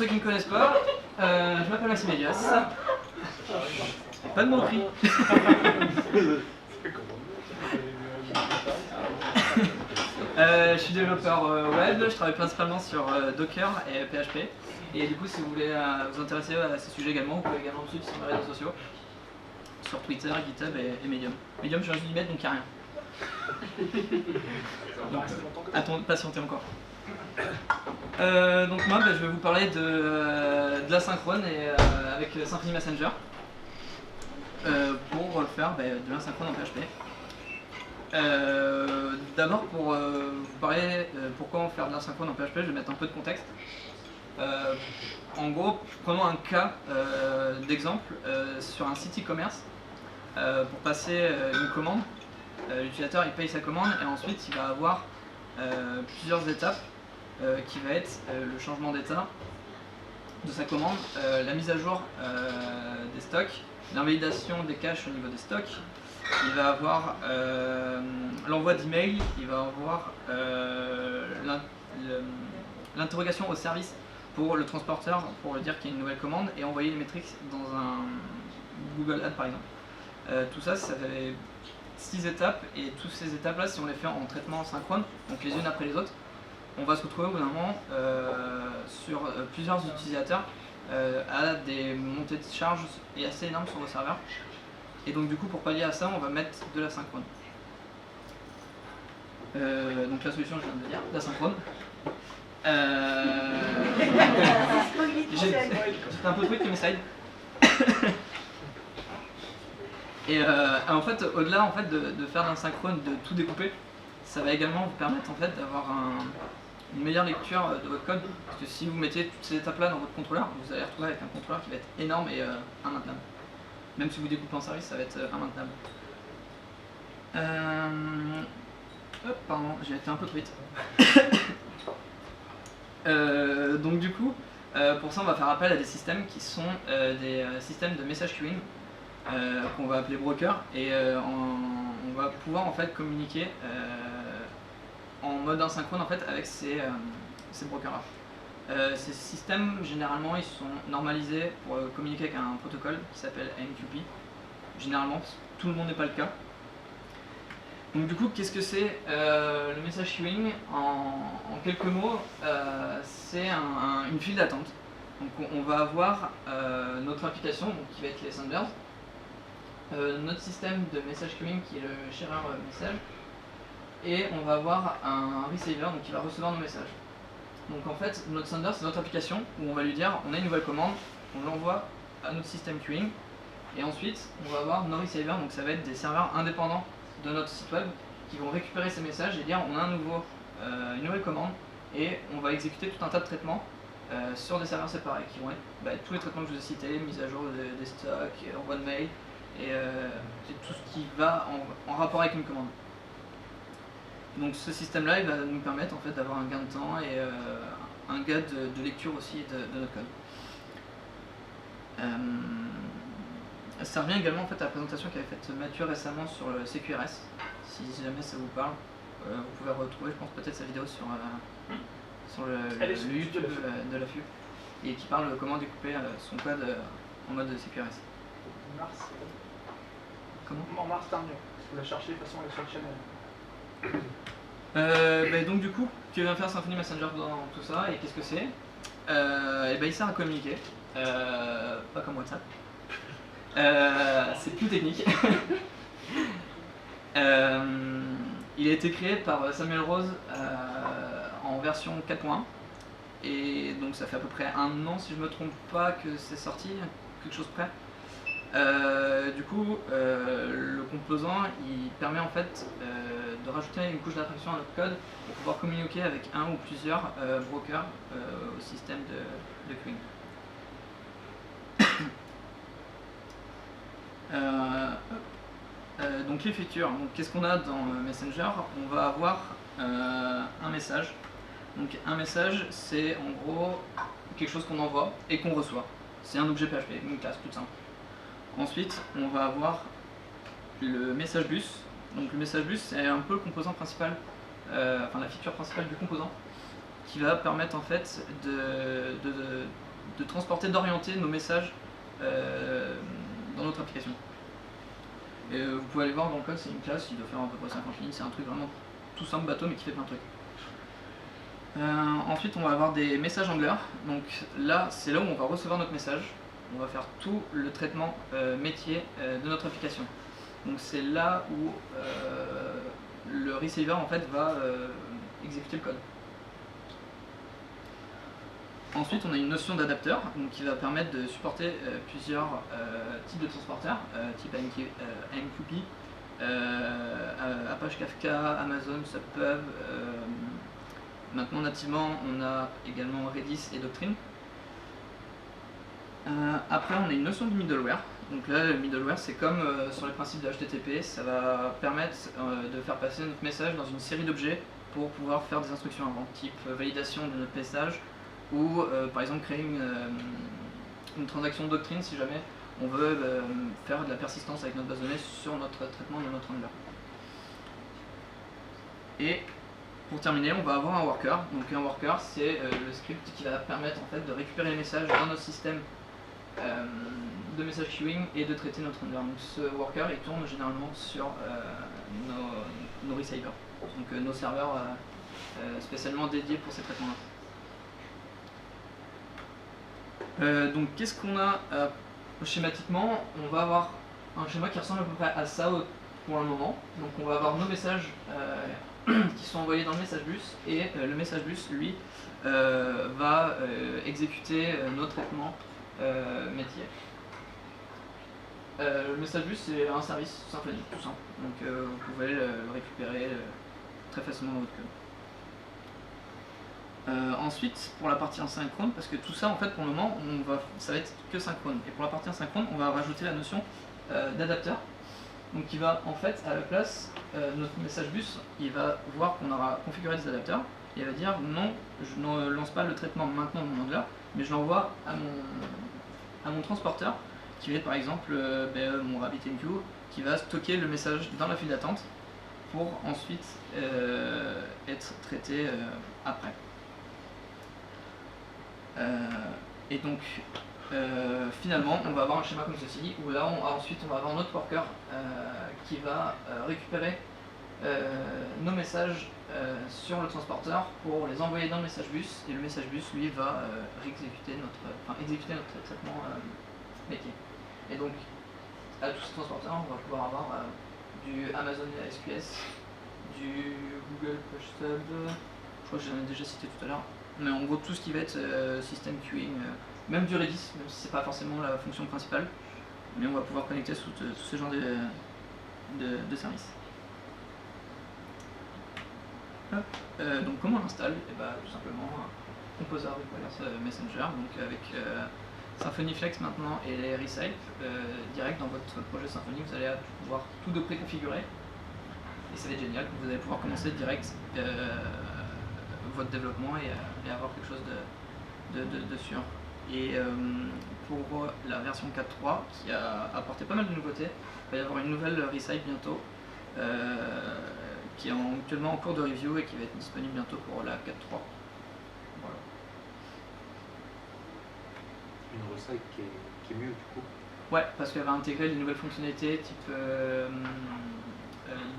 ceux qui ne me connaissent pas, je m'appelle Maxime Elias. Pas de moquerie. Je suis développeur web, je travaille principalement sur Docker et PHP. Et du coup, si vous voulez vous intéresser à ces sujets également, vous pouvez également me suivre sur mes réseaux sociaux, sur Twitter, GitHub et Medium. Medium, je viens juste d'y mettre, donc il n'y a rien. Donc, patientez encore. Donc moi, je vais vous parler de l'asynchrone et avec Symfony Messenger pour faire de l'asynchrone en PHP. D'abord, pour vous parler pourquoi faire de l'asynchrone en PHP, je vais mettre un peu de contexte. En gros, prenons un cas d'exemple sur un site e-commerce. Pour passer une commande, l'utilisateur il paye sa commande et ensuite il va avoir plusieurs étapes qui va être le changement d'état de sa commande, la mise à jour des stocks, l'invalidation des caches au niveau des stocks, il va avoir l'envoi d'email, il va avoir l'interrogation au service pour le transporteur pour lui dire qu'il y a une nouvelle commande et envoyer les métriques dans un Google Ads par exemple. Tout ça, ça fait 6 étapes et toutes ces étapes-là, si on les fait en traitement synchrone, donc les unes après les autres, on va se retrouver au bout d'un moment sur plusieurs utilisateurs à des montées de charge assez énormes sur vos serveurs. Et donc du coup, pour pallier à ça, on va mettre de l'asynchrone. Donc la solution, je viens de dire, l'asynchrone. J'étais un peu truc que mes slides. Et en fait, au-delà de faire l'asynchrone, de tout découper, ça va également vous permettre en fait d'avoir une meilleure lecture de votre code. Parce que si vous mettez toutes ces étapes-là dans votre contrôleur, vous allez retrouver avec un contrôleur qui va être énorme et immaintenable. Même si vous découpez en service, ça va être immaintenable. Hop, pardon, j'ai été un peu trop vite. Donc du coup, pour ça on va faire appel à des systèmes qui sont des systèmes de message queuing qu'on va appeler broker et on va pouvoir en fait communiquer en mode asynchrone en fait avec ces brokers là. Ces systèmes généralement ils sont normalisés pour communiquer avec un protocole qui s'appelle AMQP. Généralement tout le monde n'est pas le cas. Donc du coup, qu'est-ce que c'est le message queuing en quelques mots, c'est une file d'attente. Donc on va avoir notre application, donc, qui va être les senders, notre système de message queuing qui est le sharer message, et on va avoir un receiver donc, qui va recevoir nos messages. Donc en fait, notre sender c'est notre application où on va lui dire on a une nouvelle commande, on l'envoie à notre système queuing, et ensuite on va avoir nos receivers, donc ça va être des serveurs indépendants de notre site web qui vont récupérer ces messages et dire on a une nouvelle commande et on va exécuter tout un tas de traitements sur des serveurs séparés qui vont être tous les traitements que je vous ai cités, mise à jour des stocks, envoi de mail et tout ce qui va en rapport avec une commande. Donc ce système là il va nous permettre en fait d'avoir un gain de temps et un gain de lecture aussi de notre code. Ça revient également en fait à la présentation qu'avait faite Mathieu récemment sur le CQRS. Si jamais ça vous parle, vous pouvez retrouver, je pense, peut-être sa vidéo sur le YouTube de la FU et qui parle de comment découper son code en mode CQRS. Mars. Comment ? En Mars Tarnier, parce que vous la cherchez de toute façon elle est sur le channel. Donc du coup, que vient faire Symfony Messenger dans tout ça et qu'est-ce que c'est il sert à communiquer, pas comme WhatsApp. C'est plus technique. Il a été créé par Samuel Rose en version 4.1 et donc ça fait à peu près un an si je me trompe pas que c'est sorti, quelque chose près. Du coup, le composant il permet en fait de rajouter une couche d'abstraction à notre code pour pouvoir communiquer avec un ou plusieurs brokers au système de queuing. Donc les features, donc qu'est-ce qu'on a dans Messenger? On va avoir un message. Donc un message c'est en gros quelque chose qu'on envoie et qu'on reçoit. C'est un objet PHP, une classe toute simple. Ensuite on va avoir le message bus. Donc le message bus c'est un peu le composant principal, enfin la feature principale du composant qui va permettre en fait de transporter, d'orienter nos messages dans notre application. Et vous pouvez aller voir dans le code, c'est une classe qui doit faire à peu près 50 lignes, c'est un truc vraiment tout simple bateau mais qui fait plein de trucs. Ensuite on va avoir des messages handlers, donc là c'est là où on va recevoir notre message, on va faire tout le traitement métier de notre application. Donc c'est là où le receiver en fait va exécuter le code. Ensuite on a une notion d'adapteur qui va permettre de supporter plusieurs types de transporteurs, type AMQP, Apache Kafka, Amazon, SubPub. Maintenant nativement on a également Redis et Doctrine. Après on a une notion de middleware. Donc là le middleware c'est comme sur les principes de HTTP, ça va permettre de faire passer notre message dans une série d'objets pour pouvoir faire des instructions avant, type validation de notre message ou par exemple créer une transaction Doctrine si jamais on veut faire de la persistance avec notre base de données sur notre traitement de notre handler. Et pour terminer, on va avoir un worker. Donc un worker, c'est le script qui va permettre en fait de récupérer les messages dans notre système de message queuing et de traiter notre handler. Donc ce worker, il tourne généralement sur nos receivers, donc nos serveurs spécialement dédiés pour ces traitements-là. Donc qu'est-ce qu'on a schématiquement? On va avoir un schéma qui ressemble à peu près à ça pour le moment. Donc on va avoir nos messages qui sont envoyés dans le message bus et le message bus lui va exécuter nos traitements métiers. Le message bus c'est un service Symfony tout simple, donc vous pouvez le récupérer très facilement dans votre code. Ensuite pour la partie asynchrone, parce que tout ça en fait pour le moment ça va être que synchrone, et pour la partie asynchrone on va rajouter la notion d'adapteur. Donc il va en fait à la place, notre message bus, il va voir qu'on aura configuré des adapteurs, et il va dire non, je ne lance pas le traitement maintenant de mon handler, mais je l'envoie à mon transporteur, qui va être par exemple mon RabbitMQ, qui va stocker le message dans la file d'attente pour ensuite être traité après. Et donc finalement on va avoir un schéma comme ceci où là ensuite on va avoir notre worker qui va récupérer nos messages sur le transporteur pour les envoyer dans le message bus, et le message bus lui va exécuter notre traitement métier. Et donc à tous ces transporteurs on va pouvoir avoir du Amazon SQS, du Google PushSub, je crois que j'en ai déjà cité tout à l'heure, mais en gros tout ce qui va être système queuing, même du Redis, même si c'est pas forcément la fonction principale, mais on va pouvoir connecter sous ce genre de services. Donc comment on l'installe? Tout simplement Composer Requires Messenger, donc avec Symfony Flex maintenant et les Recipe direct dans votre projet Symfony, vous allez pouvoir tout de préconfigurer, et ça va être génial, vous allez pouvoir commencer direct votre développement et avoir quelque chose de sûr. Et pour la version 4.3 qui a apporté pas mal de nouveautés, il va y avoir une nouvelle Recipe bientôt qui est actuellement en cours de review et qui va être disponible bientôt pour la 4.3. Voilà. Une Recipe qui est mieux du coup? Ouais, parce qu'elle va intégrer des nouvelles fonctionnalités type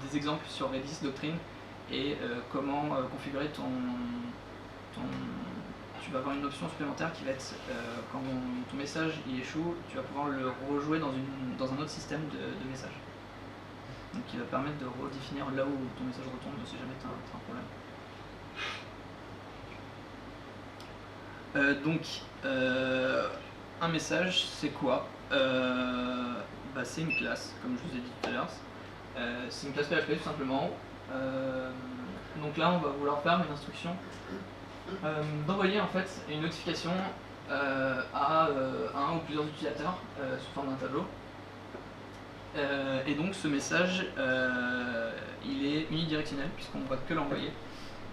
des exemples sur Redis, Doctrine, et comment configurer tu vas avoir une option supplémentaire qui va être quand ton message il échoue, tu vas pouvoir le rejouer dans un autre système de messages. Donc qui va permettre de redéfinir là où ton message retombe si jamais tu as un problème. Un message c'est quoi? C'est une classe, comme je vous ai dit tout à l'heure. C'est une classe PHP tout simplement. Donc là on va vouloir faire une instruction d'envoyer en fait une notification à un ou plusieurs utilisateurs sous forme d'un tableau. Et donc ce message il est unidirectionnel puisqu'on ne va que l'envoyer,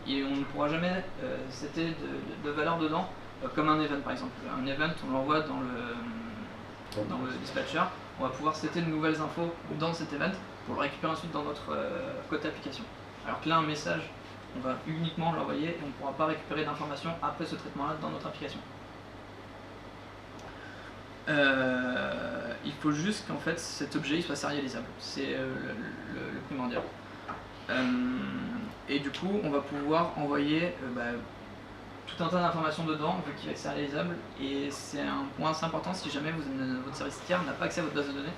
et on ne pourra jamais setter de valeur dedans comme un event par exemple. Un event on l'envoie dans le dispatcher, on va pouvoir setter de nouvelles infos dans cet event pour le récupérer ensuite dans notre côté application. Alors que là un message on va uniquement l'envoyer et on ne pourra pas récupérer d'informations après ce traitement là dans notre application. Il faut juste qu'en fait cet objet il soit serialisable, c'est le primordial. Et du coup on va pouvoir envoyer tout un tas d'informations dedans vu qu'il va être serialisable, et c'est un point assez important si jamais votre service tiers n'a pas accès à votre base de données.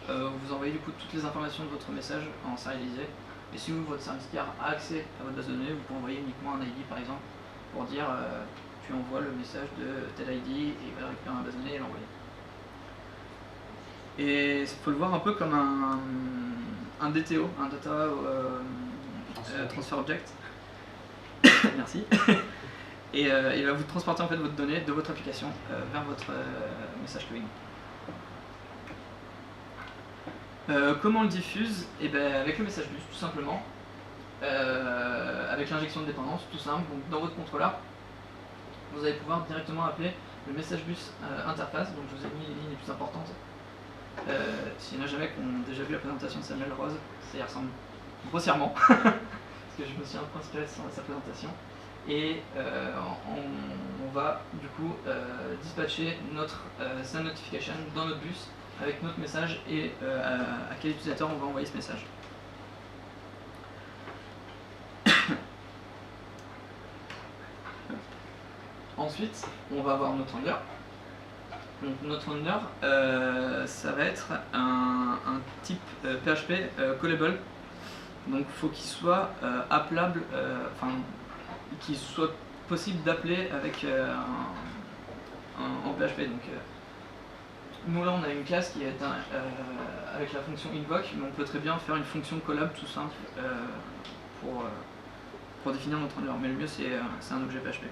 Vous envoyez du coup toutes les informations de votre message en serialisé, et si votre service tiers a accès à votre base de données, vous pouvez envoyer uniquement un ID par exemple pour dire tu envoies le message de tel ID et il va le récupérer dans la base de données et l'envoyer. Et il faut le voir un peu comme un DTO, un Data Transfer Object. Merci. Et il va vous transporter en fait votre donnée de votre application vers votre message queuing. Comment on le diffuse? Et avec le message bus, tout simplement. Avec l'injection de dépendance, tout simple. Donc dans votre contrôleur, vous allez pouvoir directement appeler le message bus interface. Donc je vous ai mis les lignes les plus importantes. S'il y en a jamais qui ont déjà vu la présentation de Samuel Rose, ça y ressemble grossièrement, parce que je me suis un peu inspiré de sa présentation. Et on va du coup dispatcher notre send notification dans notre bus avec notre message et à quel utilisateur on va envoyer ce message. Ensuite, on va avoir notre handler. Donc notre handler, ça va être un type PHP callable. Donc il faut qu'il soit appelable, qu'il soit possible d'appeler avec en PHP. Donc nous là on a une classe qui est avec la fonction invoke, mais on peut très bien faire une fonction callable tout simple pour définir notre handler. Mais le mieux c'est un objet PHP.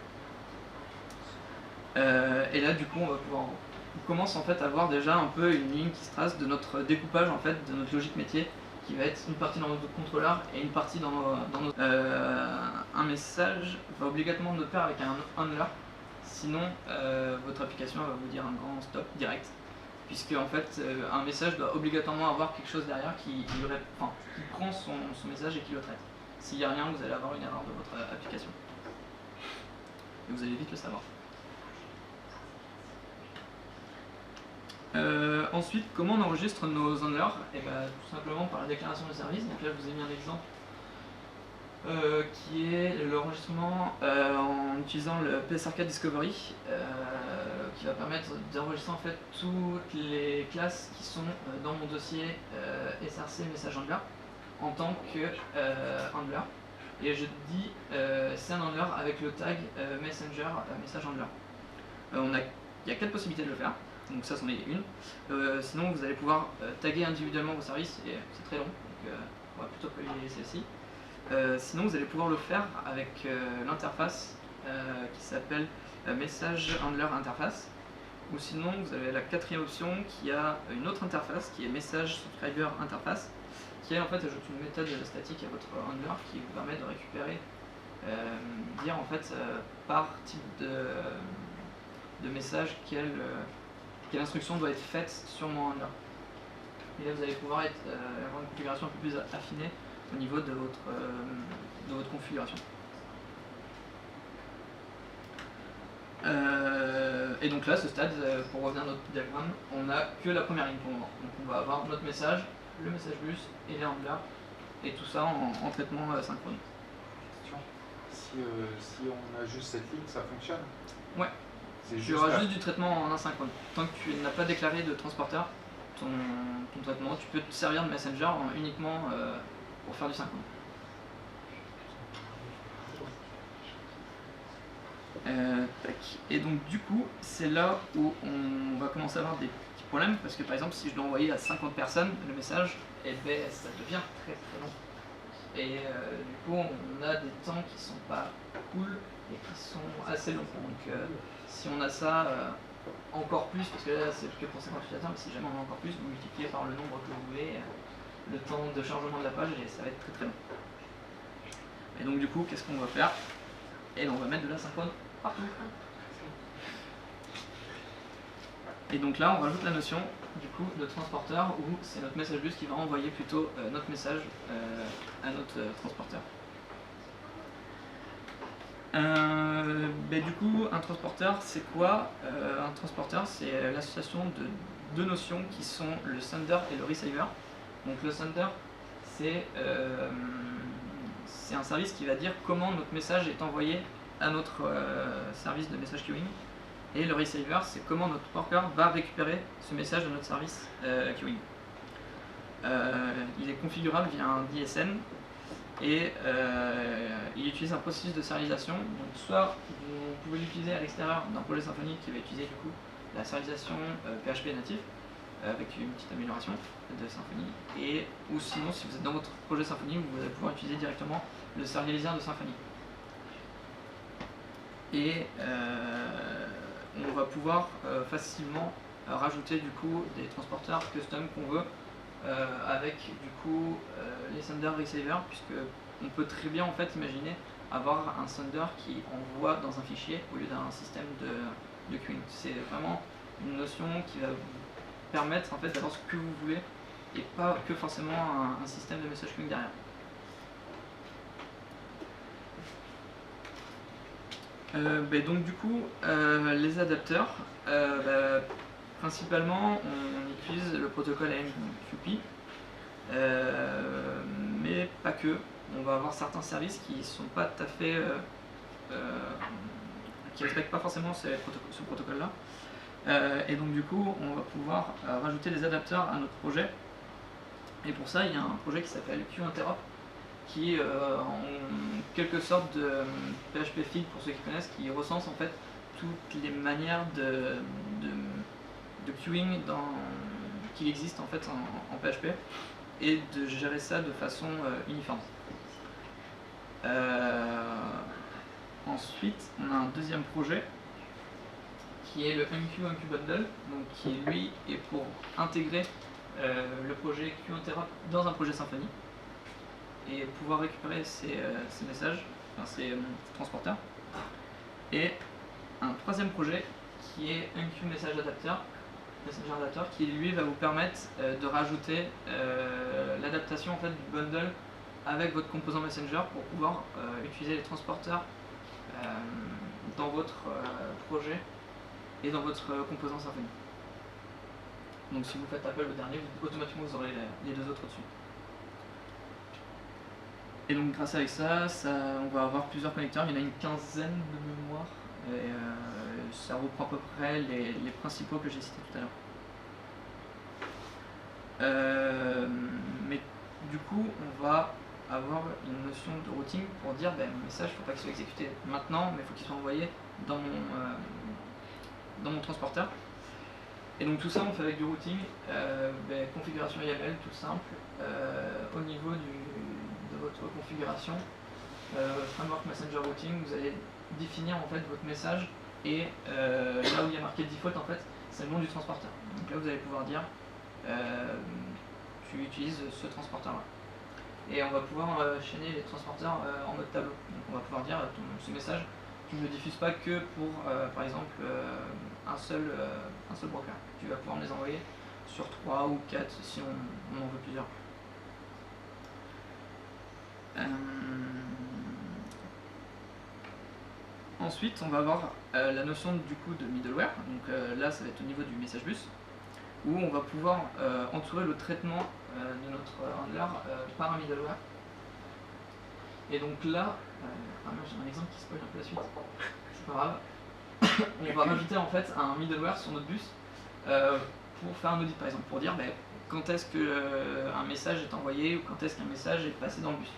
Et là du coup on commence en fait à voir déjà un peu une ligne qui se trace de notre découpage en fait, de notre logique métier, qui va être une partie dans notre contrôleur et une partie dans nos... un message va obligatoirement notre pair avec un handler, sinon votre application va vous dire un grand stop direct, puisque en fait un message doit obligatoirement avoir quelque chose derrière qui prend son message et qui le traite. S'il n'y a rien, vous allez avoir une erreur de votre application. Et vous allez vite le savoir. Ensuite, comment on enregistre nos handlers? Et tout simplement par la déclaration de service. Donc là, je vous ai mis un exemple qui est l'enregistrement en utilisant le PS-Arcade Discovery, qui va permettre d'enregistrer en fait toutes les classes qui sont dans mon dossier SRC Message Handler en tant que handler. Et je dis c'est un handler avec le tag Messenger Message Handler. Il y a 4 possibilités de le faire. Donc ça, c'en est une. Sinon, vous allez pouvoir taguer individuellement vos services, et c'est très long, donc on va plutôt privilégier celle-ci. Sinon, vous allez pouvoir le faire avec l'interface qui s'appelle Message Handler Interface. Ou sinon, vous avez la 4e option qui a une autre interface qui est Message Subscriber Interface, qui elle en fait ajoute une méthode statique à votre handler qui vous permet de récupérer, dire en fait par type de message quelle instruction doit être faite sur mon handler. Et là vous allez pouvoir avoir une configuration un peu plus affinée au niveau de votre configuration. Et donc là, à ce stade, pour revenir à notre diagramme, on n'a que la première ligne pour le moment. Donc on va avoir notre message, le message bus et les handlers, et tout ça en traitement synchrone. Si on a juste cette ligne, ça fonctionne? Ouais. Tu auras juste du traitement en asynchrone. Tant que tu n'as pas déclaré de transporteur, ton traitement, tu peux te servir de Messenger uniquement pour faire du synchrone. Et donc du coup, c'est là où on va commencer à avoir des petits problèmes, parce que par exemple, si je dois envoyer à 50 personnes le message, ça devient très très long. Et du coup, on a des temps qui sont pas cool et qui sont assez longs. Donc si on a ça encore plus, parce que là c'est que pour 50 utilisateurs, mais si jamais on a encore plus, vous multipliez par le nombre que vous voulez, le temps de chargement de la page, et ça va être très très long. Et donc du coup, qu'est-ce qu'on va faire? Et on va mettre de l'asynchrone partout. Et donc là, on rajoute la notion du coup de transporteur, où c'est notre message bus qui va envoyer plutôt notre message à notre transporteur. Du coup, un transporteur, c'est quoi? Un transporteur, c'est l'association de deux notions qui sont le sender et le receiver. Donc le sender, c'est un service qui va dire comment notre message est envoyé à notre service de message queuing. Et le receiver, c'est comment notre worker va récupérer ce message de notre service queuing. Il est configurable via un DSN et il utilise un processus de serialisation. Donc soit vous pouvez l'utiliser à l'extérieur d'un projet Symfony qui va utiliser du coup la serialisation PHP natif avec une petite amélioration de Symfony, ou sinon si vous êtes dans votre projet Symfony, vous allez pouvoir utiliser directement le serialiseur de Symfony. Et on va pouvoir facilement rajouter du coup des transporteurs custom qu'on veut avec du coup les sender receiver, puisque on peut très bien en fait imaginer avoir un sender qui envoie dans un fichier au lieu d'un système de queuing. C'est vraiment une notion qui va vous permettre en fait d'avoir ce que vous voulez et pas que forcément un système de message queuing derrière. Donc du coup, les adapteurs, principalement on utilise le protocole AMQP, mais pas que. On va avoir certains services qui sont pas tout à fait, qui respectent pas forcément ce protocole-là. Et donc du coup, on va pouvoir rajouter des adapteurs à notre projet. Et pour ça, il y a un projet qui s'appelle QInterop, qui est en quelque sorte de PHP Feed pour ceux qui connaissent, qui recense en fait toutes les manières de queuing qu'il existe en fait en PHP et de gérer ça de façon uniforme. Ensuite, on a un deuxième projet qui est le MQ Bundle, donc qui lui est pour intégrer le projet QInterop dans un projet Symfony et pouvoir récupérer ces messages, enfin ces transporteurs. Et un troisième projet qui est MQ Messenger Adapter, qui lui va vous permettre de rajouter l'adaptation en fait, du bundle avec votre composant Messenger pour pouvoir utiliser les transporteurs dans votre projet et dans votre composant Symfony. Donc si vous faites appel au dernier, automatiquement vous aurez les deux autres au-dessus. Et donc grâce à ça, on va avoir plusieurs connecteurs, il y en a une quinzaine de mémoire, et ça reprend à peu près les principaux que j'ai cités tout à l'heure. Mais du coup, on va avoir une notion de routing pour dire mon message, il ne faut pas qu'il soit exécuté maintenant, mais il faut qu'il soit envoyé dans mon transporteur. Et donc tout ça, on fait avec du routing, configuration YAML toute simple, au niveau de votre configuration, framework messenger routing, vous allez définir en fait votre message et là où il y a marqué default en fait, c'est le nom du transporteur. Donc là vous allez pouvoir dire tu utilises ce transporteur là. Et on va pouvoir chaîner les transporteurs en mode tableau. Donc on va pouvoir dire ce message, tu ne le diffuses pas que pour par exemple un seul broker. Tu vas pouvoir me les envoyer sur 3 ou 4 si on en veut plusieurs. Ensuite, on va avoir la notion du coup de middleware. Donc là, ça va être au niveau du message bus, où on va pouvoir entourer le traitement de notre handler par un middleware. Et donc là, j'ai un exemple qui spoil un peu la suite, c'est pas grave. On va rajouter en fait un middleware sur notre bus pour faire un audit par exemple, pour dire quand est-ce qu'un message est envoyé ou quand est-ce qu'un message est passé dans le bus.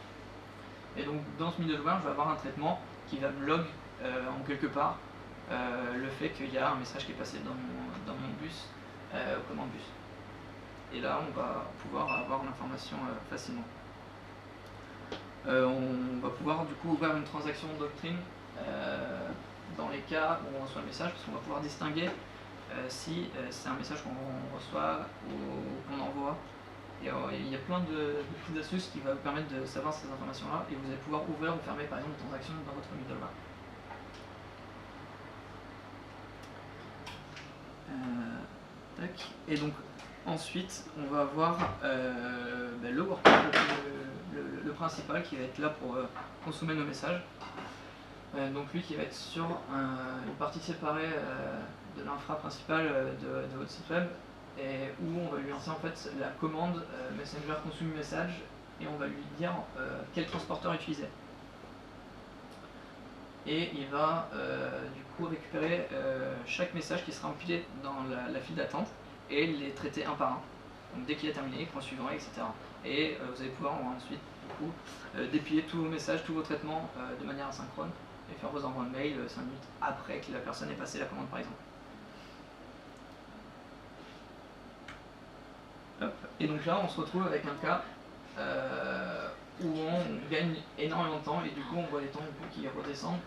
Et donc dans ce middleware, je vais avoir un traitement qui va me log en quelque part le fait qu'il y a un message qui est passé dans mon bus au commande bus. Et là, on va pouvoir avoir l'information facilement. On va pouvoir du coup ouvrir une transaction doctrine dans les cas où on reçoit le message, parce qu'on va pouvoir distinguer si c'est un message qu'on reçoit ou qu'on envoie. Et il y a plein de petites astuces qui vont vous permettre de savoir ces informations-là, et vous allez pouvoir ouvrir ou fermer par exemple une transaction dans votre middleware. Et donc ensuite on va avoir le worker, le principal qui va être là pour consommer nos messages. Donc lui qui va être sur une partie séparée de l'infra principale de votre site web, et où on va lui lancer en fait la commande Messenger Consume Message, et on va lui dire quel transporteur utiliser. Et il va du coup récupérer chaque message qui sera empilé dans la file d'attente et les traiter un par un. Donc dès qu'il est terminé, il prend le suivant, etc. Et vous allez pouvoir ensuite du coup, dépiler tous vos messages, tous vos traitements de manière asynchrone et faire vos envois de mail 5 minutes après que la personne ait passé la commande par exemple. Hop. Et donc là on se retrouve avec un cas où on gagne énormément de temps et du coup on voit les temps qui redescendent.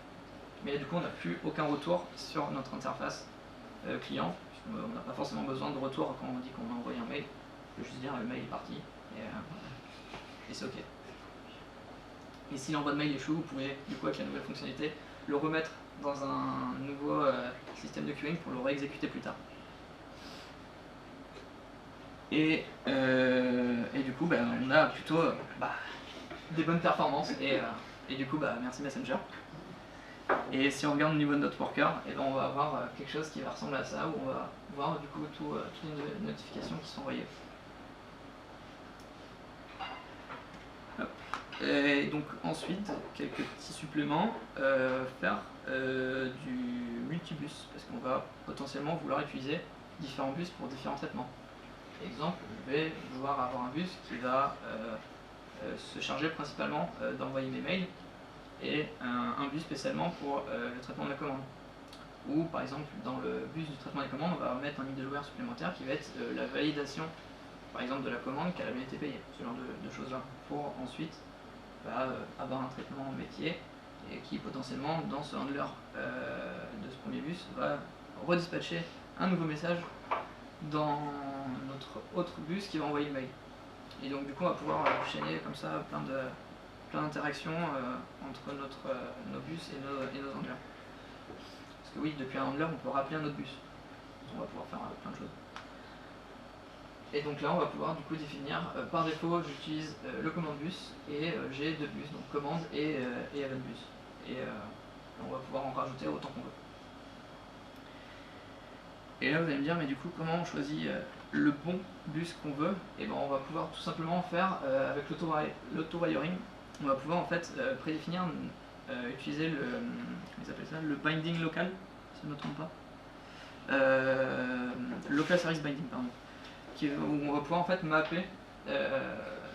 Mais du coup on n'a plus aucun retour sur notre interface client, puisqu'on n'a pas forcément besoin de retour quand on dit qu'on a envoyé un mail. On peut juste dire le mail est parti et c'est ok. Et si l'envoi de mail échoue, vous pouvez du coup avec la nouvelle fonctionnalité le remettre dans un nouveau système de queuing pour le réexécuter plus tard. Et du coup on a plutôt des bonnes performances et du coup merci Messenger. Et si on regarde au niveau de notre worker, on va avoir quelque chose qui va ressembler à ça, où on va voir du coup toutes les notifications qui sont envoyées. Hop. Et donc ensuite, quelques petits suppléments, faire du multibus, parce qu'on va potentiellement vouloir utiliser différents bus pour différents traitements. Exemple, je vais vouloir avoir un bus qui va se charger principalement d'envoyer mes mails, et un bus spécialement pour le traitement de la commande. Ou par exemple dans le bus du traitement des commandes, on va mettre un middleware supplémentaire qui va être la validation par exemple de la commande qu'elle a bien été payée, ce genre de choses là, pour ensuite avoir un traitement métier et qui potentiellement dans ce handler de ce premier bus va redispatcher un nouveau message dans notre autre bus qui va envoyer le mail. Et donc du coup on va pouvoir enchaîner comme ça plein d'interactions entre nos bus et nos handlers. Parce que oui, depuis un handler, on peut rappeler un autre bus. On va pouvoir faire plein de choses. Et donc là, on va pouvoir du coup définir, par défaut, j'utilise le command bus et j'ai deux bus, donc commande et event bus. Et on va pouvoir en rajouter autant qu'on veut. Et là, vous allez me dire, mais du coup, comment on choisit le bon bus qu'on veut? Et on va pouvoir tout simplement faire avec l'auto-wiring. On va pouvoir en fait prédéfinir, utiliser le binding local, si je ne me trompe pas. Local service binding, pardon. Où on va pouvoir en fait mapper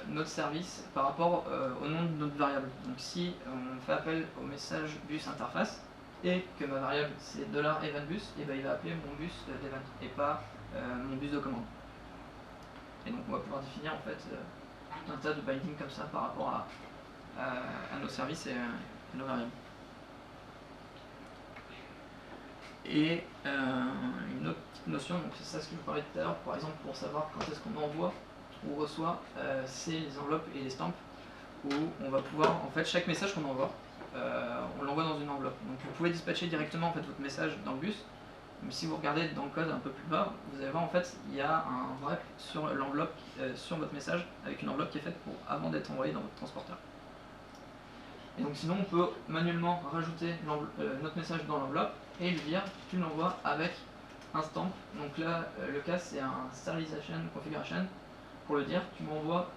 notre service par rapport au nom de notre variable. Donc si on fait appel au message bus interface et que ma variable c'est $eventBus, et il va appeler mon bus d'event et pas mon bus de commande. Et donc on va pouvoir définir en fait tout un tas de binding comme ça par rapport à nos services et nos variables. Et une autre petite notion, donc c'est ça ce que je vous parlais tout à l'heure, par exemple pour savoir quand est-ce qu'on envoie ou reçoit, c'est les enveloppes et les stamps, où on va pouvoir, en fait chaque message qu'on envoie, on l'envoie dans une enveloppe. Donc vous pouvez dispatcher directement en fait, votre message dans le bus, mais si vous regardez dans le code un peu plus bas, vous allez voir en fait il y a un wrap sur l'enveloppe, sur votre message, avec une enveloppe qui est faite avant d'être envoyée dans votre transporteur. Et donc sinon on peut manuellement rajouter notre message dans l'enveloppe et lui dire tu me l'envoies avec un stamp. Donc là le cas c'est un serialization configuration pour le dire tu m'envoies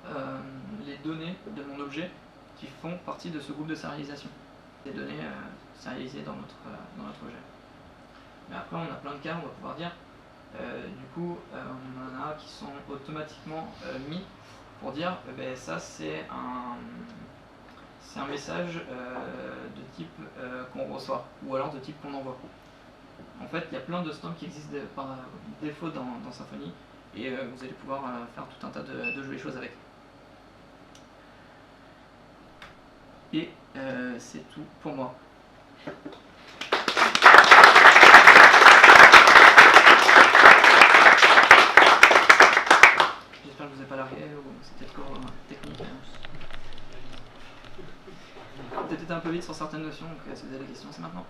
les données de mon objet qui font partie de ce groupe de serialisation. Des données sérialisées dans notre objet. Mais après on a plein de cas, on va pouvoir dire du coup on en a qui sont automatiquement mis pour dire ça c'est un message de type qu'on reçoit, ou alors de type qu'on envoie. En fait, il y a plein de stamps qui existent par défaut dans Symfony, et vous allez pouvoir faire tout un tas de jolies choses avec. Et c'est tout pour moi. J'espère que je vous ai pas largué, ou c'était trop technique. Peut-être un peu vite sur certaines notions, donc si vous avez des questions, c'est maintenant.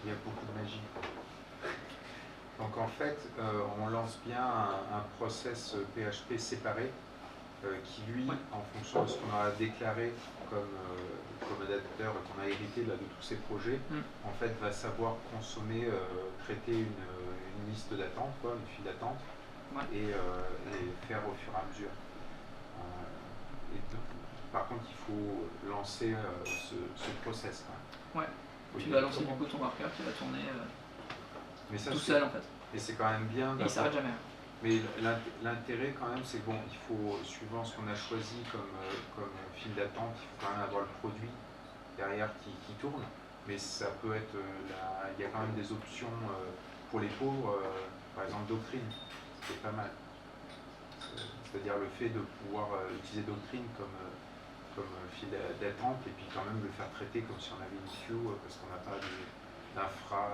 Il y a beaucoup de magie. Donc en fait, on lance bien un process PHP séparé qui lui, Ouais. en fonction de ce qu'on a déclaré comme adaptateur et qu'on a hérité là, de tous ces projets, en fait va savoir consommer, traiter une liste d'attente, quoi, une file d'attente, Ouais. et faire au fur et à mesure. Par contre, il faut lancer ce process. Ouais. Oui, Tu vas lancer du coup ton marqueur qui va tourner mais ça, tout seul en fait. Et c'est quand même bien. Et il s'arrête jamais. Mais l'intérêt quand même, c'est que bon, il faut, suivant ce qu'on a choisi comme file d'attente, il faut quand même avoir le produit derrière qui tourne. Mais ça peut être, il y a quand même des options pour les pauvres, par exemple Doctrine, c'est pas mal. C'est-à-dire le fait de pouvoir utiliser Doctrine comme file d'attente et puis quand même le faire traiter comme si on avait une queue parce qu'on n'a pas d'infra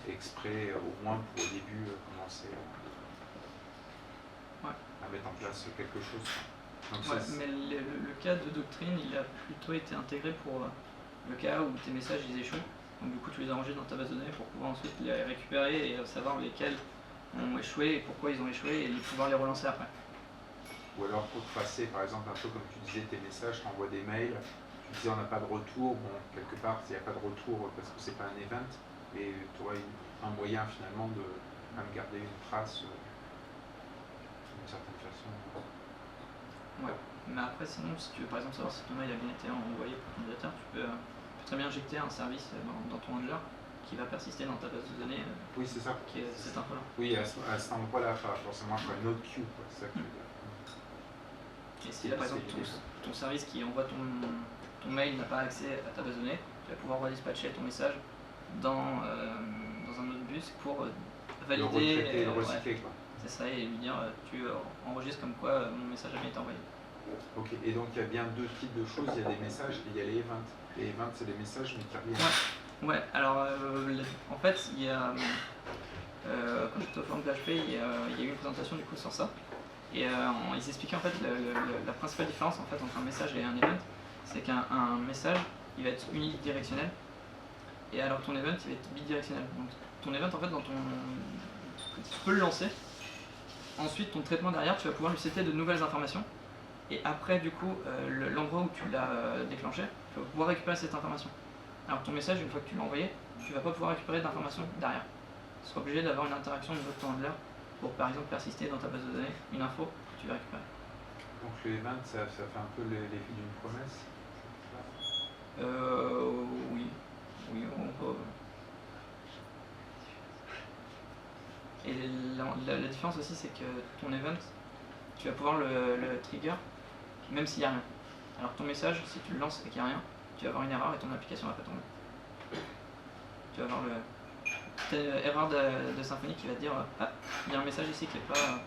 exprès, au moins pour au début commencer à mettre en place quelque chose. Donc ouais, mais le cas de Doctrine, il a plutôt été intégré pour le cas où tes messages ils échouent. Donc du coup tu les enregistres dans ta base de données pour pouvoir ensuite les récupérer et savoir lesquels ont échoué et pourquoi ils ont échoué et pouvoir les relancer après. Ou alors pour tracer, par exemple, un peu comme tu disais, tes messages, tu envoies des mails, tu disais on n'a pas de retour, bon, quelque part, il n'y a pas de retour parce que c'est pas un event, mais tu aurais un moyen finalement de même garder une trace d'une certaine façon. Ouais, mais après sinon, si tu veux par exemple savoir si ton mail a bien été envoyé pour ton utilisateur, tu peux très bien injecter un service dans ton handler qui va persister dans ta base de données. Oui, c'est ça. Qui est cet info-là. Oui, à cet endroit-là, pas forcément une autre queue, quoi, c'est ça que je veux dire. Et si là par exemple ton service qui envoie ton mail n'a pas accès à ta base de données, tu vas pouvoir redispatcher ton message dans un autre bus pour valider. Le recycler, quoi. C'est ça, et lui dire tu enregistres comme quoi mon message a bien été envoyé. Ok, et donc il y a bien deux types de choses, il y a des messages et il y a les events. Les events c'est des messages mais qui reviennent. Ouais, alors en fait il y a quand j'étais au forum PHP, il y a eu une présentation du coup sur ça. Et ils expliquaient en fait la principale différence en fait entre un message et un event, c'est qu'un message il va être unidirectionnel, et alors ton event il va être bidirectionnel. Donc ton event en fait tu peux le lancer, ensuite ton traitement derrière tu vas pouvoir lui setter de nouvelles informations, et après du coup l'endroit où tu l'as déclenché, tu vas pouvoir récupérer cette information. Alors ton message, une fois que tu l'as envoyé, tu vas pas pouvoir récupérer d'informations derrière. Tu seras obligé d'avoir une interaction au niveau de ton handler pour par exemple persister dans ta base de données une info que tu vas récupérer. Donc le event, ça fait un peu l'effet d'une promesse. Oui, on peut. Et la différence aussi, c'est que ton event, tu vas pouvoir le trigger même s'il n'y a rien. Alors ton message, si tu le lances et qu'il n'y a rien, tu vas avoir une erreur et ton application va pas tomber. Tu vas avoir erreur de Symfony qui va te dire ah, il y a un message ici qui n'est pas.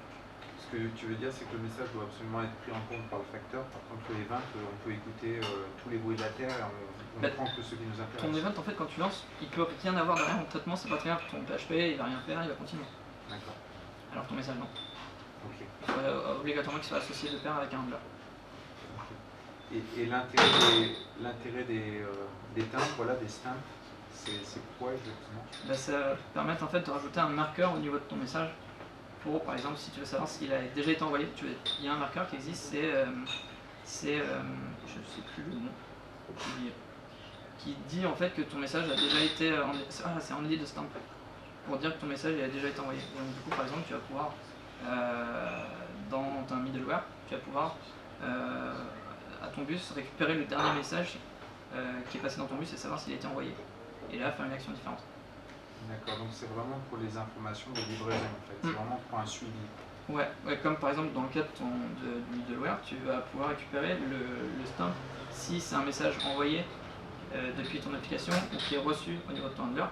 Ce que tu veux dire, c'est que le message doit absolument être pris en compte par le facteur. Par contre, le event, on peut écouter tous les bruits de la terre et on ne prend que ceux qui nous intéressent. Ton event, en fait, quand tu lances, il peut rien avoir derrière en traitement, c'est pas très grave. Ton PHP, il va rien faire, il va continuer. D'accord. Alors ton message, non. Ok. Il faut obligatoirement qu'il soit associé de pair avec un handler. Et l'intérêt des timbres, voilà, des stamps, c'est quoi exactement? Ça permet en fait de rajouter un marqueur au niveau de ton message. Pour, par exemple, si tu veux savoir s'il a déjà été envoyé, il y a un marqueur qui existe, c'est je sais plus le nom, qui dit en fait que ton message a déjà été c'est en ligne de stamp, pour dire que ton message a déjà été envoyé. Donc du coup, par exemple, tu vas pouvoir dans un middleware, tu vas pouvoir à ton bus récupérer le dernier message qui est passé dans ton bus et savoir s'il a été envoyé. Et là, faire une action différente. D'accord, donc c'est vraiment pour les informations de livraison en fait, c'est vraiment pour un suivi. Ouais, comme par exemple dans le cas du middleware, tu vas pouvoir récupérer le stamp si c'est un message envoyé depuis ton application ou qui est reçu au niveau de ton handler.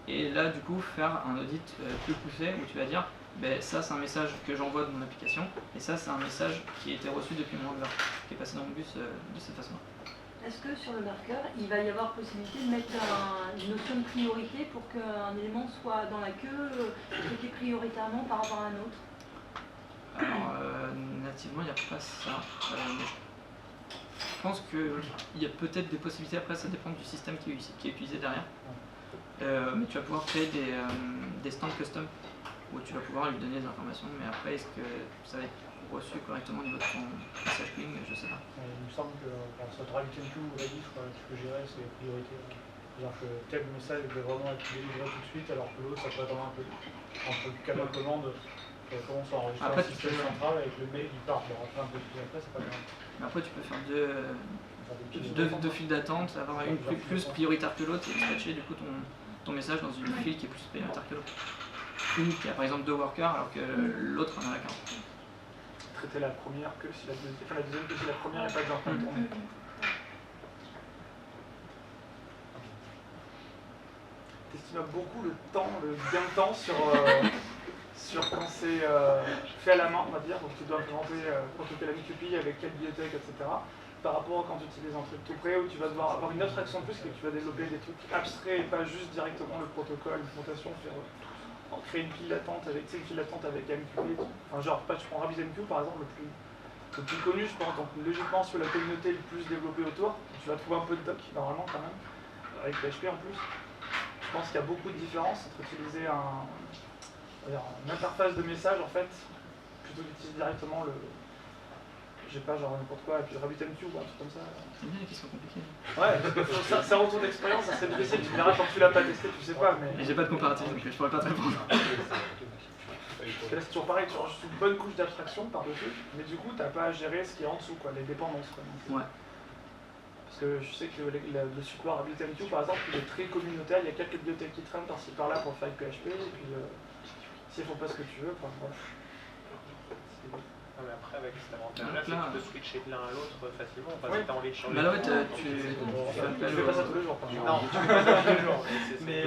Et là, du coup, faire un audit plus poussé où tu vas dire ça c'est un message que j'envoie de mon application et ça c'est un message qui a été reçu depuis mon handler, qui est passé dans mon bus de cette façon-là. Est-ce que sur le marqueur, il va y avoir possibilité de mettre une notion de priorité pour qu'un élément soit dans la queue traité prioritairement par rapport à un autre? Alors, nativement, il n'y a pas ça. Je pense qu'il y a peut-être des possibilités, après ça dépend du système qui est utilisé derrière. Mais tu vas pouvoir créer des stands custom où tu vas pouvoir lui donner des informations, mais après, est-ce que ça va être reçu correctement au niveau de ton message queuing, je sais pas. Il me semble que sur RabbitMQ ou Redis, tu peux gérer ces priorités. C'est-à-dire que tel message va vraiment être délivré tout de suite, alors que l'autre, ça peut attendre un peu. Entre le cas de la commande, comment ça enregistre Après, un système central avec le mail qui part. Bon, après, un peu plus après, c'est pas grave. Mais après, tu peux faire deux files d'attente, avoir une plus prioritaire que l'autre et dispatcher du coup ton message dans une file qui est plus prioritaire que l'autre. Une qui a par exemple 2 workers alors que l'autre en a 40. Traiter la première que si la deuxième, la deuxième que si la première n'est pas déjà en train de tourner. T'estimes beaucoup le temps, le gain de temps sur quand c'est fait à la main, on va dire, donc tu dois implémenter quand tu fais la MQP avec quelle bibliothèque, etc. Par rapport à quand tu utilises un truc tout près où tu vas devoir avoir une abstraction de plus, que tu vas développer des trucs abstraits et pas juste directement le protocole, l'implémentation, créer une file d'attente avec MQP. Enfin, genre, tu prends RabbitMQ par exemple, le plus connu, je pense, donc logiquement sur la communauté le plus développée autour, tu vas trouver un peu de doc normalement quand même, avec PHP en plus. Je pense qu'il y a beaucoup de différences entre utiliser une interface de message en fait, plutôt qu'utiliser directement j'ai pas genre n'importe quoi, et puis le RabbitMQ ou un truc comme ça. C'est bien les questions compliquées. Ouais, c'est un retour d'expérience, ça serait difficile, tu verras quand tu l'as pas testé, tu sais pas. Mais j'ai pas de comparatif donc je pourrais pas te répondre. Là c'est toujours pareil, tu rajoutes une bonne couche d'abstraction par-dessus, mais du coup t'as pas à gérer ce qui est en dessous, quoi, les dépendances. Quoi, donc, ouais. Parce que je sais que le support RabbitMQ par exemple, il est très communautaire, il y a quelques bibliothèques qui traînent par-ci par-là pour faire avec PHP, et puis s'ils font pas ce que tu veux, enfin bref. Mais après, avec cet avantage-là, c'est que tu peux switcher de l'un à l'autre facilement. Parce que tu as envie de changer. Bah là, ouais, je fais pas ça tous les jours. Non, tu fais pas ça tous les jours. Mais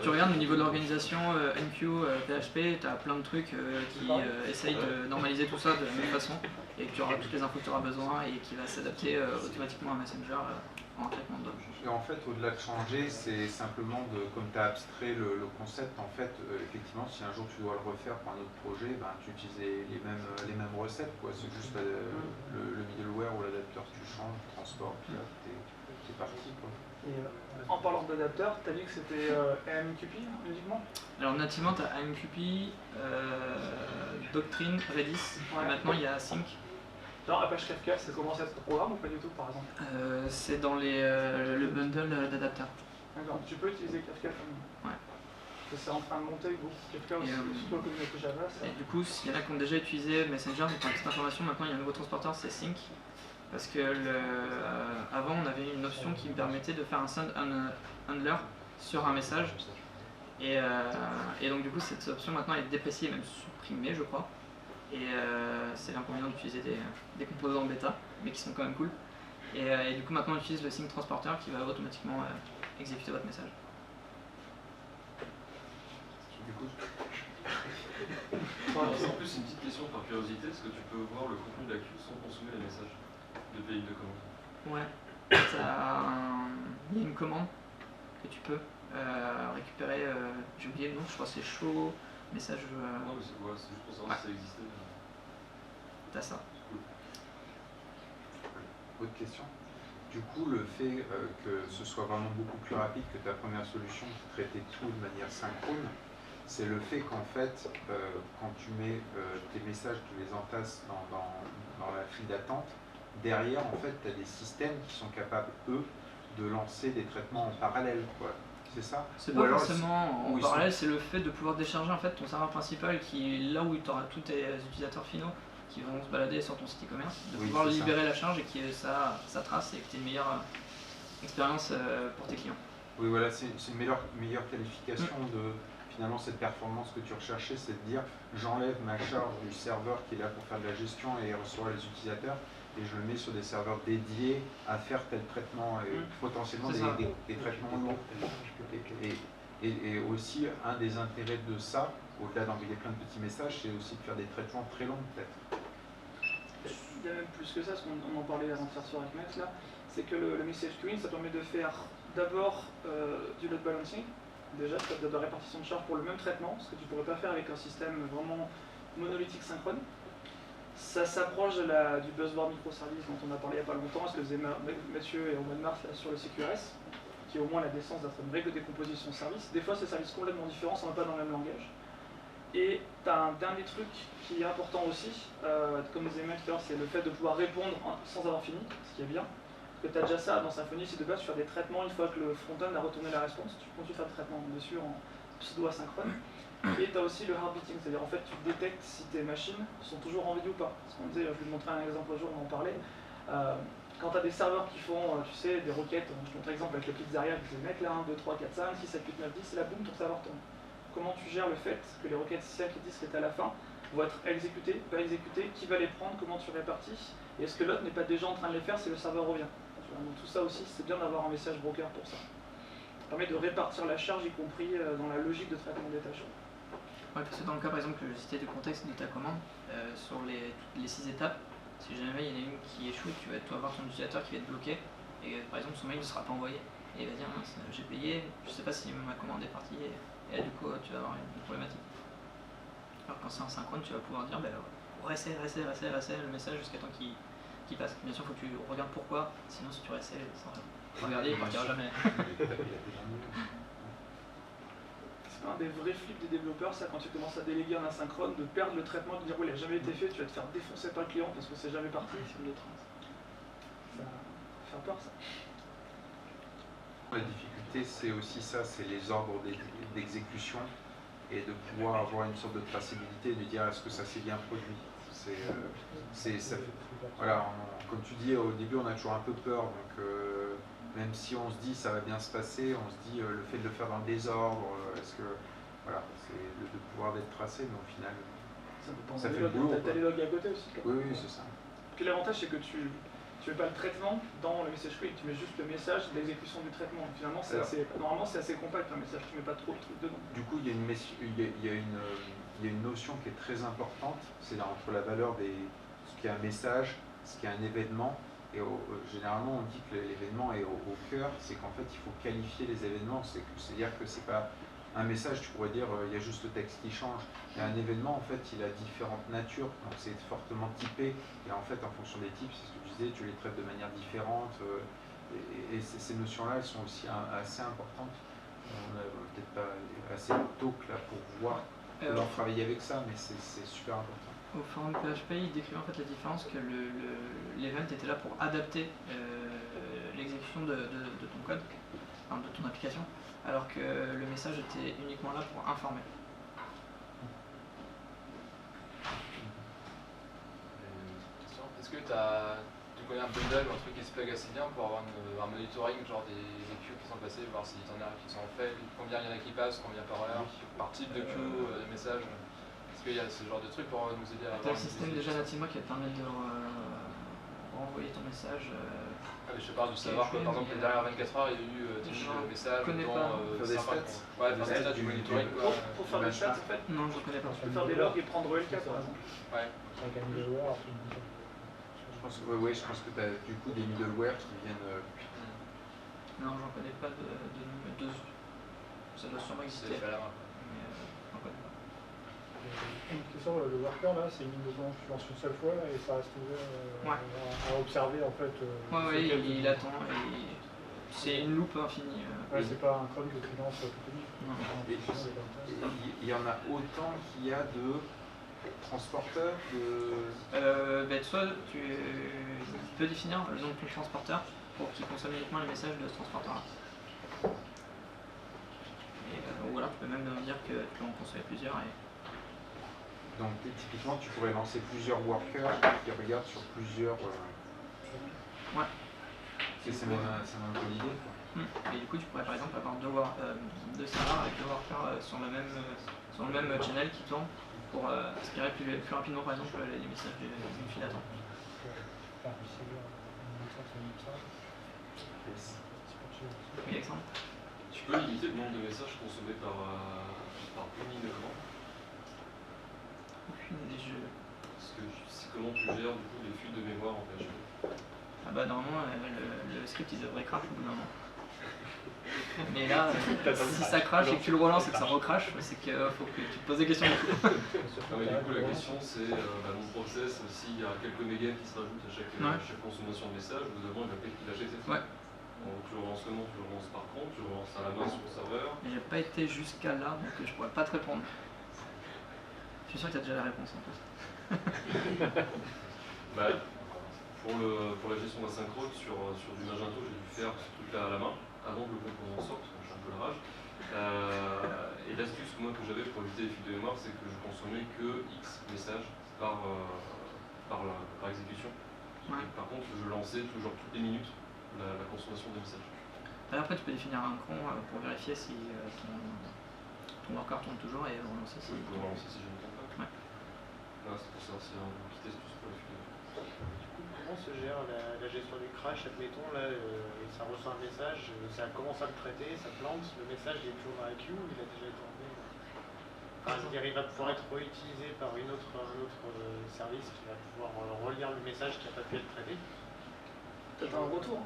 tu regardes au niveau de l'organisation, MQ, PHP, tu as plein de trucs qui essayent de normaliser tout ça de la même façon et que tu auras toutes les infos que tu auras besoin et qui va s'adapter automatiquement à Messenger en traitement de données. Et en fait, au-delà de changer, c'est simplement comme tu as abstrait le concept, en fait, effectivement, si un jour tu dois le refaire pour un autre projet, ben, tu utilises les mêmes recettes, quoi. C'est juste le middleware ou l'adapteur que tu changes, le transport, puis là, t'es parti, quoi. Et en parlant d'adapteur, tu as dit que c'était AMQP uniquement? Alors nativement, tu as AMQP, Doctrine, Redis, et maintenant il y a Sync. Genre Apache Kafka, ça commence à être un programme ou pas du tout par exemple? C'est dans le bundle d'adapteurs. D'accord, tu peux utiliser Kafka comme... Ouais. C'est en train de monter, vous. Kafka aussi, surtout la communauté Java. Ça... Et du coup, s'il y en a qui ont déjà utilisé Messenger, pour une petite information, maintenant il y a un nouveau transporteur, c'est Sync. Parce que avant, on avait une option qui me permettait de faire un send handler sur un message. Et donc du coup, cette option maintenant est dépréciée, même supprimée, je crois. Et c'est l'inconvénient d'utiliser des composants bêta, mais qui sont quand même cool. Et du coup, maintenant, on utilise le Sync Transporter qui va automatiquement exécuter votre message. Du coup, en plus, une petite question par curiosité, est-ce que tu peux voir le contenu de la queue sans consommer les messages de ligne de commande? Ouais, il y a une commande que tu peux récupérer, j'ai oublié le nom, je crois que c'est show, message... Non, mais c'est juste pour savoir si ça existait. T'as ça. Autre question. Du coup, le fait que ce soit vraiment beaucoup plus rapide que ta première solution qui traitait tout de manière synchrone, c'est le fait qu'en fait, quand tu mets tes messages, tu les entasses dans la file d'attente, derrière, en fait, tu as des systèmes qui sont capables, eux, de lancer des traitements en parallèle, quoi. C'est ça? C'est pas forcément en parallèle, c'est le fait de pouvoir décharger en fait ton serveur principal qui est là où tu auras tous tes utilisateurs finaux qui vont se balader sur ton site e-commerce, de pouvoir libérer la charge et que ça trace et que tu aies une meilleure expérience pour tes clients. Oui, voilà, c'est une meilleure qualification de finalement cette performance que tu recherchais, c'est de dire j'enlève ma charge du serveur qui est là pour faire de la gestion et recevoir les utilisateurs et je le mets sur des serveurs dédiés à faire tel traitement et potentiellement des traitements lourds. Et aussi, un des intérêts de ça, au-delà d'envoyer plein de petits messages, c'est aussi de faire des traitements très longs peut-être. Il y a même plus que ça, parce qu'on en parlait avant de faire sur Max là, c'est que le message queuing, ça permet de faire d'abord du load balancing, déjà de répartition de charge pour le même traitement, ce que tu ne pourrais pas faire avec un système vraiment monolithique synchrone. Ça s'approche du buzzword microservice dont on a parlé il n'y a pas longtemps, ce que faisait Mathieu et au mois de mars là, sur le CQRS, qui a au moins la décence d'être une règle de décomposition service. Des fois, c'est services complètement différents, ça ne va pas dans le même langage. Et tu as un dernier truc qui est important aussi, comme disait Mel tout à l'heure, c'est le fait de pouvoir répondre sans avoir fini, ce qui est bien. Parce que tu as déjà ça dans Symfony, si de base tu fais des traitements une fois que le front-end a retourné la réponse, tu continues à faire des traitements dessus en pseudo-asynchrone. Et tu as aussi le hard beating, c'est-à-dire en fait tu détectes si tes machines sont toujours en vie ou pas. Parce qu'on disait, je vais te montrer un exemple au jour, on en parlait. Quand tu as des serveurs qui font, tu sais, des requêtes, je montre l'exemple avec le pizzeria, qui disent mec là 1, 2, 3, 4, 5, 6, 7, 8, 9, 10, et là boum, ton serveur tombe. Comment tu gères le fait que les requêtes 6, 7 et 10 qui étaient à la fin vont être exécutées, pas exécutées, qui va les prendre, comment tu répartis, et est-ce que l'autre n'est pas déjà en train de les faire si le serveur revient. Donc tout ça aussi, c'est bien d'avoir un message broker pour ça. Ça permet de répartir la charge, y compris dans la logique de traitement des tâches. Ouais, parce que dans le cas par exemple que je citais du contexte de ta commande, sur les 6 étapes, si jamais il y en a une qui échoue, tu vas avoir ton utilisateur qui va être bloqué, et par exemple son mail ne sera pas envoyé, et il va dire mince, j'ai payé, je sais pas si ma commande est partie, et là du coup tu vas avoir une problématique. Alors quand c'est en synchrone, tu vas pouvoir dire réessaye le message jusqu'à temps qu'il passe. Bien sûr, il faut que tu regardes pourquoi, sinon si tu réessayes sans regarder, il partira jamais. C'est un des vrais flips des développeurs, ça, quand tu commences à déléguer en asynchrone, de perdre le traitement, de dire oui, il n'a jamais été fait, tu vas te faire défoncer par le client parce que c'est jamais parti, c'est une autre. Ça fait peur, ça. La difficulté, c'est aussi ça, c'est les ordres d'exécution et de pouvoir avoir une sorte de traçabilité, de dire est-ce que ça s'est bien produit. Voilà, comme tu dis, au début, on a toujours un peu peur, donc même si on se dit ça va bien se passer, on se dit le fait de le faire dans le désordre, est-ce que voilà, c'est de pouvoir d'être tracé, mais au final, ça fait le boulot. T'as les logs à côté aussi. Oui, c'est ça. Puis l'avantage, c'est que tu mets pas le traitement dans le message queue, tu mets juste le message d'exécution du traitement. Finalement, normalement, c'est assez compact un message, tu mets pas trop de trucs dedans. Du coup, il y a une notion qui est très importante, c'est entre la valeur ce qui est un message, ce qui est un événement. Et généralement, on dit que l'événement est au cœur, c'est qu'en fait, il faut qualifier les événements. C'est-à-dire que c'est pas un message, tu pourrais dire, il y a juste le texte qui change. Et un événement, en fait, il a différentes natures, donc c'est fortement typé. Et en fait, en fonction des types, c'est ce que je disais, tu les traites de manière différente. Et ces notions-là, elles sont aussi assez importantes. On n'a peut-être pas assez tôt que là pour pouvoir travailler avec ça, mais c'est super important. Au forum PHP, il décrit en fait la différence que l'event était là pour adapter l'exécution de ton code, enfin, de ton application, alors que le message était uniquement là pour informer. Est-ce que tu connais un bundle ou un truc qui se plug assez bien pour avoir un monitoring, genre des queues qui sont passées, voir si t'en as qui sont faits, combien il y en a qui passent, combien par heure, par type de queue, de message? Est-ce qu'il y a ce genre de truc pour nous aider à avoir un système déjà nativement qui va te permettre de renvoyer ton message. Mais je parle du savoir que par exemple les dernières 24 heures il y a eu des messages faire des stats. Ouais, faire des stats, du monitoring. Pour faire des stats, en fait, non, je ne connais pas. tu peux faire des logs et prendre LK par exemple. Ouais. Avec un middleware. Je pense que tu as du coup des middleware qui viennent. Non, j'en connais pas de ça doit sûrement exister. Une question, le worker là, c'est une besoin tu lances une seule fois et ça reste ouvert à observer en fait. Il attend et c'est une loupe infinie. Ouais, c'est pas un chrome de freelance totally. Il y en a autant qu'il y a de transporteurs soit tu peux définir le nom de ton transporteur pour qu'il consomme uniquement les messages de ce transporteur-là. Ou alors tu peux même dire que tu peux en construire plusieurs. Donc typiquement, tu pourrais lancer plusieurs workers qui regardent sur plusieurs. Ouais. C'est même un peu l'idée. Et du coup, tu pourrais par exemple avoir deux serveurs avec deux workers sur le même channel qui tournent pour aspirer plus rapidement par exemple les messages d'une file d'attente. Oui, Alexandre. Tu peux limiter le nombre de messages consommés par ligne de commande? Aucune idée, comment tu gères du coup les fuites de mémoire en PHP? Ah bah normalement le script il devrait crash au bout d'un moment. Mais là, si ça crache et que tu le relances et que ça recrache, c'est qu'il faut que tu te poses des questions du coup. Du coup la question c'est mon process, s'il y a quelques mégas qui se rajoutent à chaque consommation de message, vous demandez il va peut-être lâcher cette fois. Donc tu le relances comment? Tu le relances par contre, tu le relances à la main sur le serveur. J'ai pas été jusqu'à là, donc je pourrais pas te répondre. Je suis sûr que tu as déjà la réponse en plus. Pour la gestion d'asynchrone sur du Magento, j'ai dû faire ce truc-là à la main avant que le composant sorte, parce que j'ai un peu la rage. Et l'astuce que j'avais pour éviter les fuites de mémoire, c'est que je consommais que X messages par exécution. Ouais. Par contre, je lançais toujours toutes les minutes la consommation des messages. Après, tu peux définir un cron pour vérifier si ton worker tourne toujours et relancer si. Oui, pour relancer si je ne tourne pas. Ouais. Là, c'est pour savoir si on petite astuce pour les fuites de mémoire. Comment se gère la gestion du crash? Admettons, là, ça reçoit un message, ça commence à le traiter, ça plante, le message il est toujours dans la queue, il a déjà été enlevé. Enfin, je veux dire, il va pouvoir être réutilisé par un autre service qui va pouvoir relire le message qui n'a pas pu être traité. T'as un retour.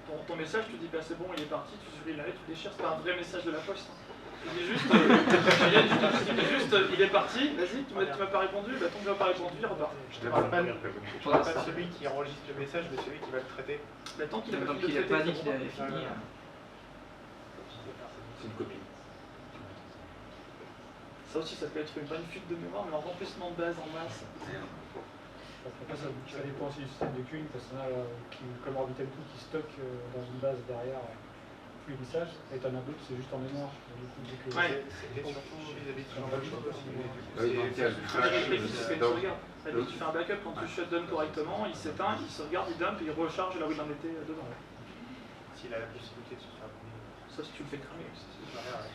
Ton message, tu dis bah c'est bon, il est parti, tu supprimes l'arrêt, tu déchires, c'est pas un vrai message de la poste. Tu dis juste, il est parti, vas-y, tu m'as pas répondu, bah tant que tu m'as pas répondu, il repart. Je ne parle pas de celui qui enregistre le message, mais celui qui va le traiter. Bah tant qu'il Donc il n'a pas dit qu'il avait fini. C'est une copie. Ça aussi, ça peut être une bonne fuite de mémoire, mais en remplissement de base en masse. Après, ça dépend aussi du système de queuing, parce qu'il y en a comme Orbital2 qui stocke dans une base derrière tous les messages, et t'en as d'autres, c'est juste en mémoire. Du coup, dès que Et surtout vis-à-vis de ce genre de choses aussi. Tu fais un backup quand tu shutdown correctement, il s'éteint, il se regarde, il dump et il recharge là où il en était dedans. S'il a la possibilité de se faire brûler. Ça, si tu le fais cramer, c'est derrière.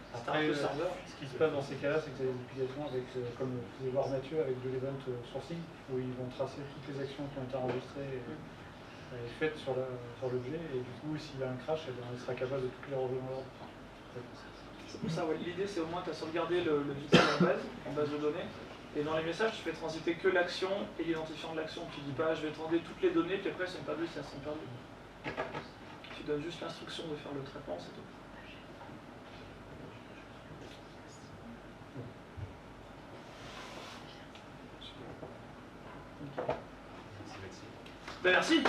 Après, ce qui se passe dans ces cas-là, c'est que tu as des applications avec, comme vous pouvez voir Mathieu, avec de l'event sourcing, où ils vont tracer toutes les actions qui ont été enregistrées et faites sur l'objet, et du coup, s'il y a un crash, il sera capable de toutes les revenir en ordre. C'est pour ça, ouais. L'idée, c'est au moins tu as sauvegardé le visuel en base de données, et dans les messages, tu fais transiter que l'action et l'identifiant de l'action. Tu dis pas, je vais transiter toutes les données, puis après, elles sont perdues si elles sont perdues. Tu donnes juste l'instruction de faire le traitement, c'est tout. Ben merci.